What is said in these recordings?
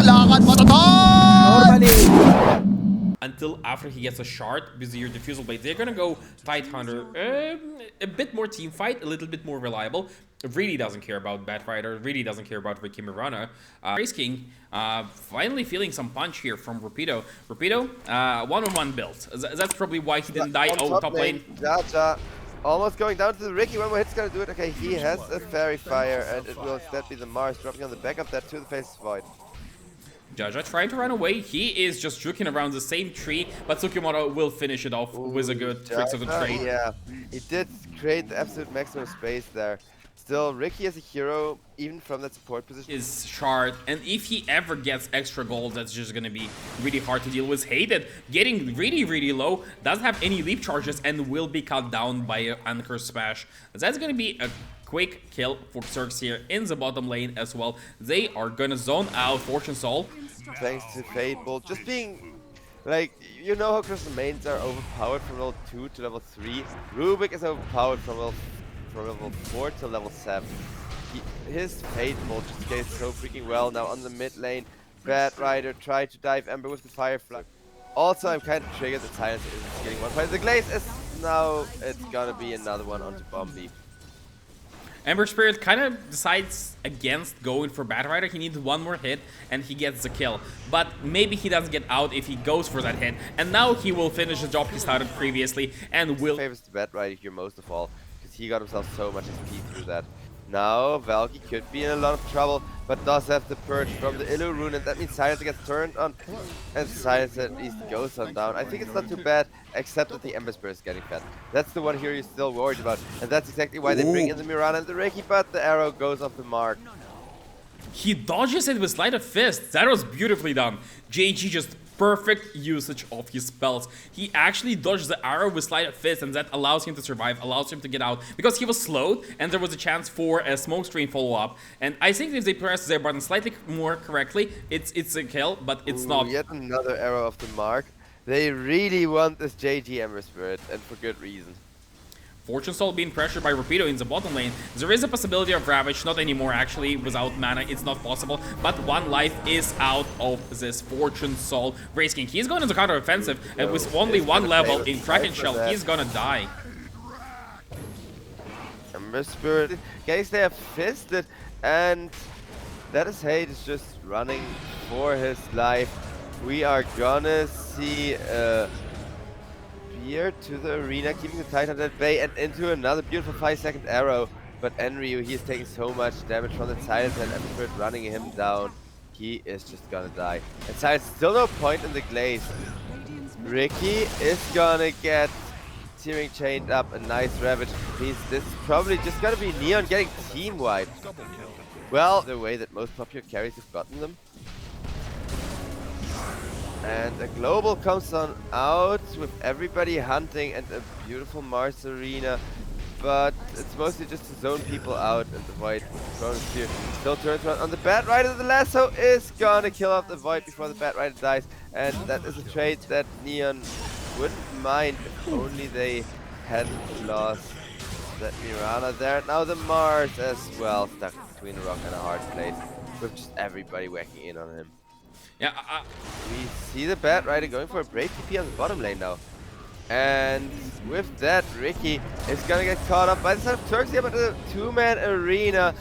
lakad matatag! Normally. Until after he gets a shard with your diffusal blade, they're gonna go Tide Hunter. A bit more team fight, a little bit more reliable. Really doesn't care about Batrider, really doesn't care about Ricky Mirana. Race King finally feeling some punch here from Rapido. Rapido, one-on-one build. That's probably why he didn't die. Oh, top lane. Jaja. Almost going down to the Ricky. One more hit's gonna do it. Okay, he has a Fairy Fire, and it will instead be the Mars dropping on the back of that to the face void. Jaja trying to run away. He is just juking around the same tree, but Tsukimoto will finish it off with a good tricks of the trade. Yeah, he did create the absolute maximum space there. Still, Ricky as a hero, even from that support position, Is shard, and if he ever gets extra gold, that's just gonna be really hard to deal with. Hated getting really low, doesn't have any leap charges, and will be cut down by an Anchor Smash. That's gonna be a quick kill for XERXIA in the bottom lane as well. They are gonna zone out Fortune Soul. thanks to Fable, just being like, you know how Crystal Mains are overpowered from level 2 to level 3. Rubik is overpowered from level 4 to level 7. His Fateful just gets so freaking well now on the mid lane. Batrider tried to dive Ember with the Fire Flux. Also, I'm kind of triggered that Silencer isn't getting one fight. The Glaze is now, it's gonna be another one onto Bombi. Ember Spirit kind of decides against going for Batrider. He needs one more hit and he gets the kill. But maybe he doesn't get out if he goes for that hit. And now he will finish the job he started previously and will... Favors the Batrider here most of all, because he got himself so much XP through that. Now, Valky could be in a lot of trouble, but does have the purge from the Illu rune, and that means Silencer gets turned on, and Silencer at least goes on down. I think it's not too bad, except that the Ember Spirit is getting fed. That's the one here you're still worried about, and that's exactly why they bring in the Mirana and the Reiki, but the arrow goes off the mark. He dodges it with Sleight of Fist. That was beautifully done. JG just perfect usage of his spells. He actually dodged the arrow with Sleight of Fist, and that allows him to survive, allows him to get out, because he was slowed, and there was a chance for a smoke screen follow-up. And I think if they press their button slightly more correctly, it's a kill, but it's not. Yet another arrow off the mark. They really want this JG Ember Spirit, and for good reason. Fortune Soul being pressured by Rapido in the bottom lane. There is a possibility of Ravage, not anymore actually, without mana, it's not possible. But one life is out of this Fortune Soul. Race King, he's going into counter-offensive, and with only one level in Kraken Shell, he's gonna die. Ember Spirit, guys, they have fisted, and that is Hate is just running for his life. We are gonna see here to the arena, keeping the Titan at bay and into another beautiful 5-second arrow. But Enryu, he is taking so much damage from the Silence and Ember Spirit running him down. He is just gonna die. And Silence, still no point in the Glaze. Ricky is gonna get Searing chained up, a nice Ravage piece. This is probably just gonna be Neon getting team wiped. Well, the way that most popular carries have gotten them. And a global comes on out with everybody hunting and a beautiful Mars arena, but it's mostly just to zone people out and avoid Chronosphere. Still turns around on the Batrider. The lasso is gonna kill off the Void before the Batrider dies, and that is a trade that Neon wouldn't mind if only they hadn't lost that Mirana there. Now the Mars as well, stuck between a rock and a hard place, with just everybody whacking in on him. Yeah, We see the Batrider going for a Brave TP on the bottom lane now. And with that, Ricky is gonna get caught up by the side of XERXIA, but the two-man arena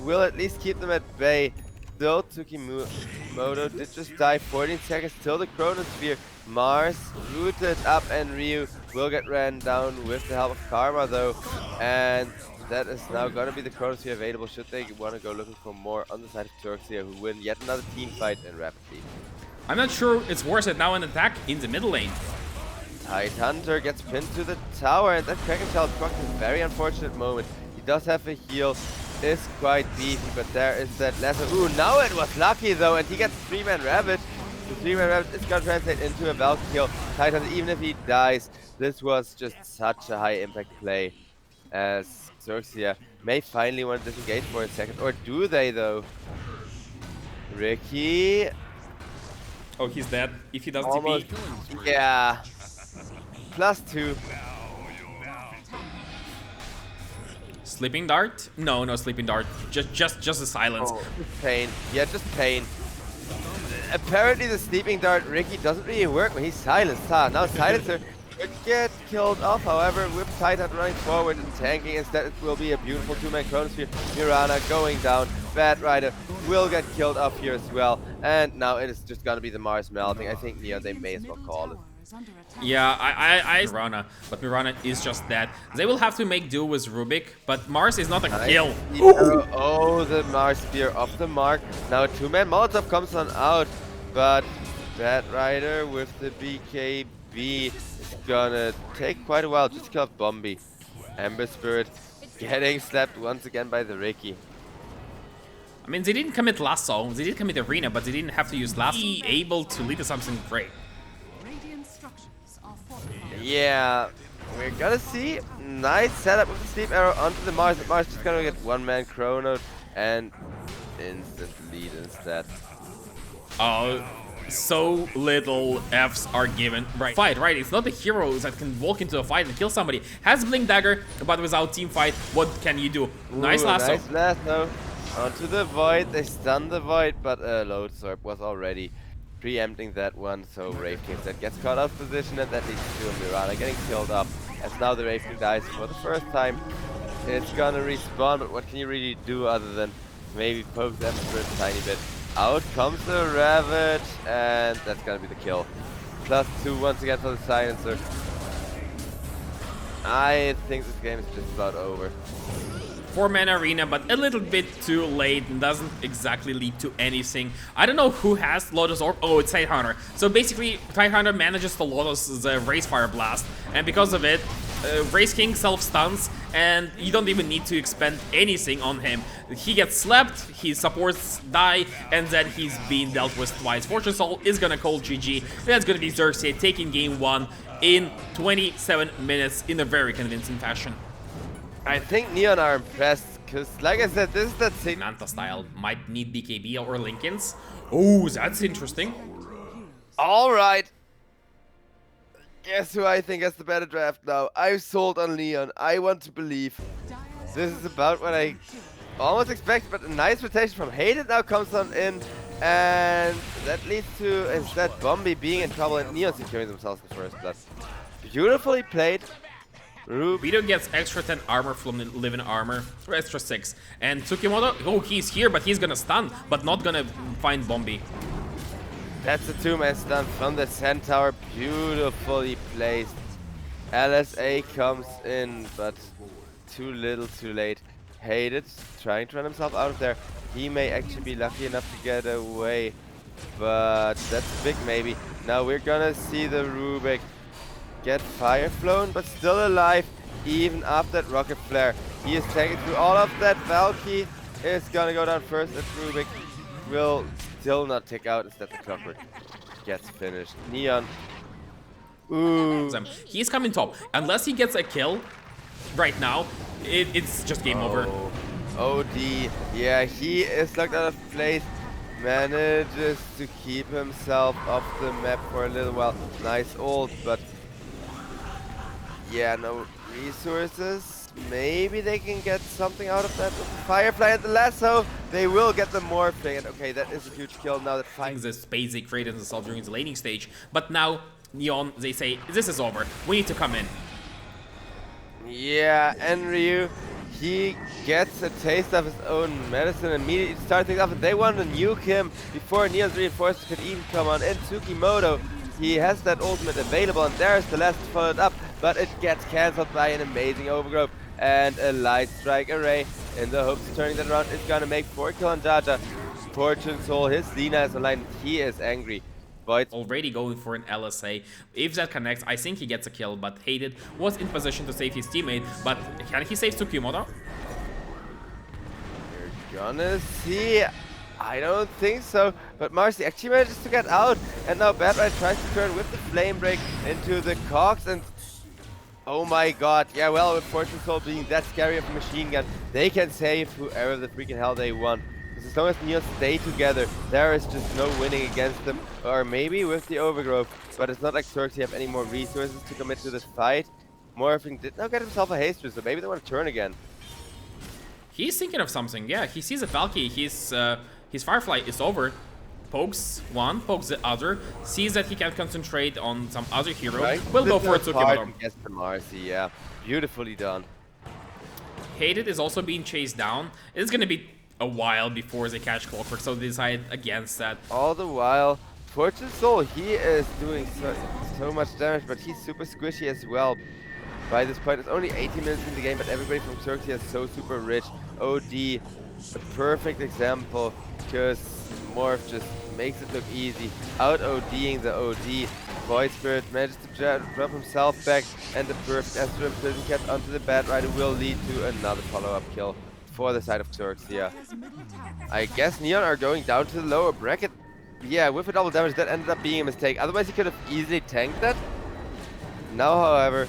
will at least keep them at bay. Still, Tsukimoto did just die 14 seconds till the Chronosphere. Mars rooted up, and Ryu will get ran down with the help of Karma though. And that is now gonna be the Chronosphere available should they want to go looking for more on the side of XERXIA, who win yet another team fight and rapidly. I'm not sure it's worth it now an attack in the middle lane. Tide Hunter gets pinned to the tower, and that Kraken Shell procs a very unfortunate moment. He does have a heal, is quite beefy, but there is that lesser. Ooh, now it was lucky though, and he gets 3-man Ravage. The 3-man Ravage is gonna translate into a Valky kill. Tide Hunter, even if he dies, this was just such a high impact play, as XERXIA may finally want to disengage for a second. Or do they though? Ricky. Oh, he's dead. If he does Almost. TP. Yeah. +2. Sleeping Dart? No, no Sleeping Dart. Just a silence. Oh, pain. Yeah, just pain. apparently the sleeping dart Ricky doesn't really work when he's silenced. Now Silencer could get killed off, however, with Titan running forward and tanking. Instead, it will be a beautiful two-man Chronosphere. Mirana going down. Bad Rider will get killed off here as well. And now it is just gonna be the Mars melting. I think Neon, they may as well call it. Yeah, I Mirana, but Mirana is just that. They will have to make do with Rubik, but Mars is not a kill. Oh, the Mars Spear off the mark. Now a two-man Molotov comes on out, but Bad Rider with the BKB is gonna take quite a while just to kill off Bombi. Ember Spirit getting slapped once again by the Ricky. I mean, they didn't commit Lasso, they did commit Arena, but they didn't have to use Lasso. Be able to lead to something great. Yeah, we're gonna see nice setup with the Sleep Arrow onto the Mars, but Mars just gonna get one-man Chrono and instant lead instead. Oh, so little Fs are given. Right. Fight, right? It's not the heroes that can walk into a fight and kill somebody. Has Blink Dagger, but without team fight, what can you do? Nice lasso. Nice lasso. Onto the Void, they stun the Void, but Load Sorb was already preempting that one, so Wraith King that gets caught out of position, and that leads to Mirana getting killed up. As now the Wraith King dies for the first time. It's gonna respawn, but what can you really do other than maybe poke them for a tiny bit? Out comes the Ravage, and that's gonna be the kill. +2 once again for the Silencer. I think this game is just about over. 4-man Arena, but a little bit too late and doesn't exactly lead to anything. I don't know who has Lotus Orb. Oh, it's Tidehunter. So basically, Tidehunter manages to Lotus the Race Fire Blast, and because of it, Race King self-stuns, and you don't even need to expend anything on him. He gets slapped, his supports die, and then he's being dealt with twice. Fortune Soul is gonna call GG. That's gonna be XERXIA taking game 1 in 27 minutes in a very convincing fashion. I think Neon are impressed, because like I said, this is that thing. Manta style might need BKB or Lincolns. Oh, that's interesting. Alright. Guess who I think has the better draft now? I've sold on Neon. I want to believe. This is about what I almost expected, but a nice rotation from Hated now comes on in. And that leads to instead Bombi being in trouble and Neon securing themselves the first blood. Beautifully played. Vito gets extra 10 armor from the Living Armor, or extra 6. And Tsukimoto, oh, he's here, but he's gonna stun, but not gonna find Bombi. That's a two-man stun from the Centaur, beautifully placed. LSA comes in, but too little, too late. Hated, trying to run himself out of there. He may actually be lucky enough to get away, but that's big maybe. Now we're gonna see the Rubik get fire flown, but still alive, even after that rocket flare. He is taking through all of that. Valky is gonna go down first, and Rubik will still not take out. Instead, the Clockwork gets finished. Neon. Ooh. He's coming top. Unless he gets a kill right now, it's just game over. OD. Yeah, he is locked out of place. Manages to keep himself off the map for a little while. Nice ult, but yeah, no resources. Maybe they can get something out of that with the Firefly and the lasso. They will get the morphing, and okay, that is a huge kill now that the space they created themselves during the laning stage. But now, Neon, they say, this is over. We need to come in. Yeah, and Ryu, he gets a taste of his own medicine and immediately starts things off, and they want to nuke him before Neon's reinforcements could even come on in. Tsukimoto, he has that ultimate available, and there's the last followed up, but it gets cancelled by an amazing overgrowth and a light strike array in the hopes of turning that around. It's gonna make 4 kill on Jaja. Fortune Soul, his Lina is online, he is angry. Void's already going for an LSA. If that connects, I think he gets a kill, but Hated was in position to save his teammate, but can he save Tsukimoto? You're gonna see. I don't think so, but Marcy actually manages to get out, and now Badright tries to turn with the Flame Break into the Cogs, and oh my god, yeah, well, with Fortune Soul being that scary of a machine gun, they can save whoever the freaking hell they want. Because as long as Neon stay together, there is just no winning against them, or maybe with the Overgrowth, but it's not like XERXIA have any more resources to commit to this fight. Morphing did not get himself a haste, so maybe they want to turn again. He's thinking of something, yeah, he sees a Valky, his Firefly is over. pokes one, pokes the other, sees that he can concentrate on some other hero, Right. will go for Tsukimoto. Gets the Marcy, yeah. Beautifully done. Hated is also being chased down. It's gonna be a while before they catch Clockwork, so they decide against that. All the while, Fortune Soul, he is doing so much damage, but he's super squishy as well. By this point, it's only 80 minutes in the game, but everybody from XERXIA is so super rich. OD, a perfect example, because Morph just makes it look easy. Out ODing the OD. Void Spirit manages to drop himself back, and the perfect Astro Imprisoned Cat onto the Bat Rider will lead to another follow-up kill for the side of XERXIA. I guess Neon are going down to the lower bracket. Yeah, with a double damage, that ended up being a mistake. Otherwise, he could have easily tanked that. Now, however,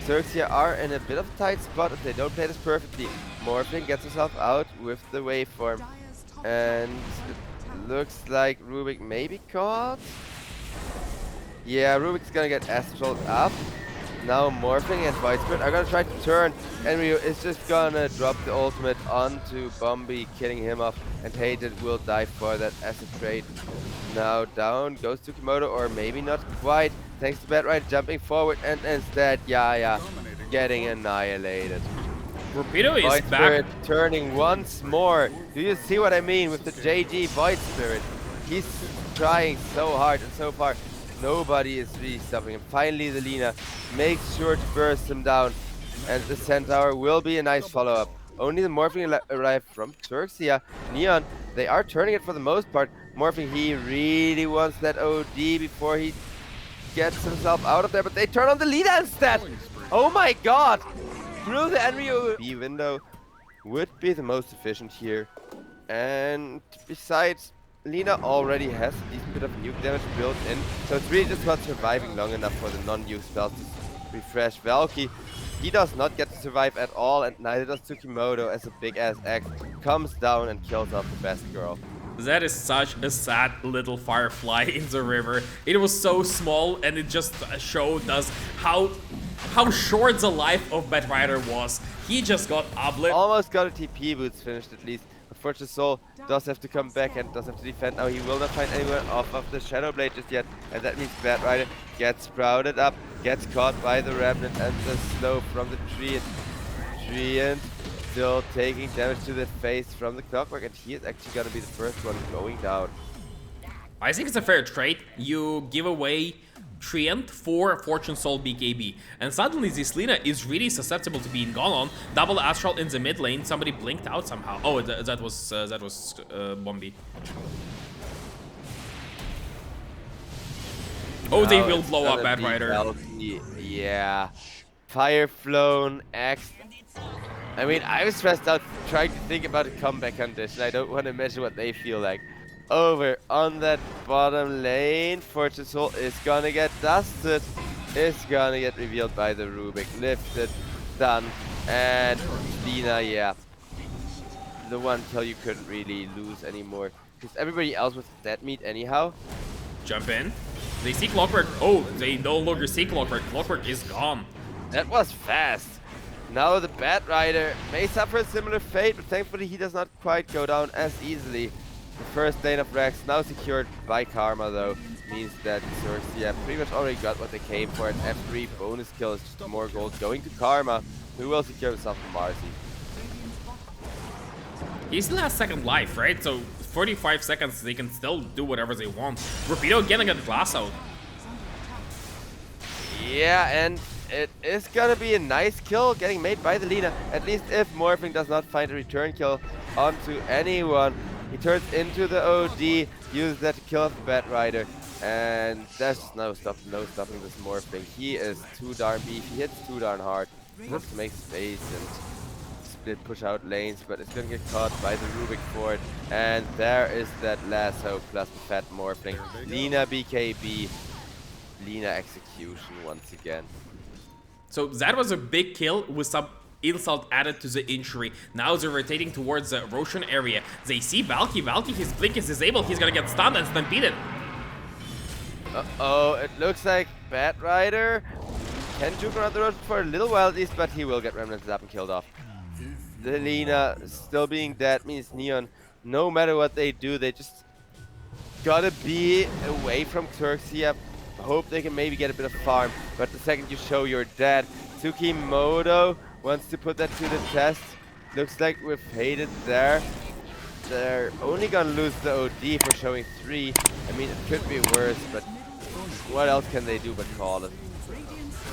XERXIA are in a bit of a tight spot if they don't play this perfectly. Morphling gets himself out with the waveform. And it looks like Rubik may be caught. Yeah, Rubik's gonna get astraled up. Now Morphling and White Spirit are gonna try to turn. Enryu is just gonna drop the ultimate onto Bombi, killing him off. And Hated will die for that acid trade. Now down goes Tsukimoto, or maybe not quite. Thanks to Batrider jumping forward, and instead Yaya getting annihilated. Rapido is Void back. Spirit turning once more. Do you see what I mean with the JG Void Spirit? He's trying so hard, and so far nobody is really stopping him. Finally, the Lina makes sure to burst him down, and the Centaur will be a nice follow-up. Only the Morphing arrived from XERXIA. Neon, they are turning it for the most part. Morphing, he really wants that OD before he gets himself out of there, but they turn on the Lina instead! Oh my god! Through the Enryu B window would be the most efficient here. And besides, Lina already has a decent bit of nuke damage built in, so it's really just about surviving long enough for the non-nuke spells to refresh. Valky, he does not get to survive at all, and neither does Tsukimoto, as a big-ass axe comes down and kills off the best girl. That is such a sad little firefly in the river. It was so small, and it just showed us how short the life of Batrider was. He just got oblit. Almost got a TP boots finished at least. Fortune Soul does have to come back and does have to defend. Now he will not find anyone off of the Shadow Blade just yet, and that means Batrider gets sprouted up, gets caught by the Remnant and the slow from the Treant. Still taking damage to the face from the Clockwork, and he is actually gonna be the first one going down. I think it's a fair trade. You give away Treant for Fortune Soul BKB, and suddenly this Lina is really susceptible to being gone on. Double Astral in the mid lane. Somebody blinked out somehow. Oh, that was Bombi. Oh, they will blow up Batrider. Yeah, Fire Flown, Axe. I mean, I was stressed out trying to think about a comeback condition. I don't want to imagine what they feel like. Over on that bottom lane, Fortune Soul is gonna get dusted. Is gonna get revealed by the Rubik. Lifted, done, and Lina, yeah. The one kill you couldn't really lose anymore, because everybody else was dead meat anyhow. Jump in. They see Clockwork. Oh, they no longer see Clockwork. Clockwork is gone. That was fast. Now the Batrider may suffer a similar fate, but thankfully he does not quite go down as easily. The first lane of Rex now secured by Karma, though, means that XERXIA pretty much already got what they came for. An F3 bonus kill is just more gold going to Karma, who will secure himself a Marcy. He still has second life, right? So 45 seconds, they can still do whatever they want. Rapido getting a glass out. Yeah, and it is gonna be a nice kill getting made by the Lina. At least if Morphling does not find a return kill onto anyone. He turns into the OD, uses that to kill off the Batrider, and there's just no stopping this Morphling. He is too darn beefy, he hits too darn hard. He wants to make space and split push out lanes, but it's gonna get caught by the Rubik for it. And there is that lasso plus the fat Morphling. Lina BKB, Lina execution once again. So that was a big kill with some insult added to the injury. Now they're rotating towards the Roshan area. They see Valky. Valky, his blink is disabled. He's gonna get stunned and stampeded. Uh-oh, it looks like Batrider can juke around the road for a little while at least, but he will get remnants up and killed off. The Lina still being dead means Neon, no matter what they do, they just gotta be away from XERXIA. Hope they can maybe get a bit of farm, but the second you show you're dead, Tsukimoto wants to put that to the test. Looks like we're faded there. They're only gonna lose the OD for showing 3. I mean, it could be worse, but what else can they do but call it?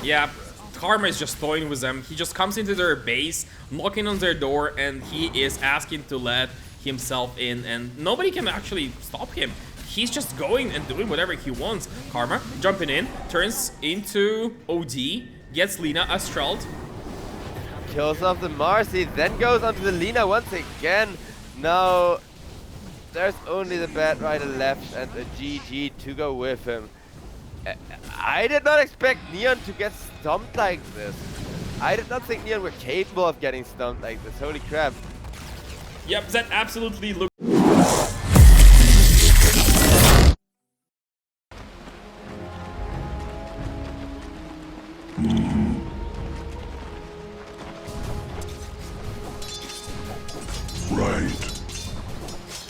Yeah, Karma is just toying with them. He just comes into their base, knocking on their door, and he is asking to let himself in, and nobody can actually stop him. He's just going and doing whatever he wants. Karma jumping in, turns into OD, gets Lina Astralt. Kills off the Marcy, then goes onto the Lina once again. Now, there's only the Bad Rider left and a GG to go with him. I did not expect Neon to get stumped like this. I did not think Neon were capable of getting stumped like this. Holy crap. Yep, that absolutely looked... Right.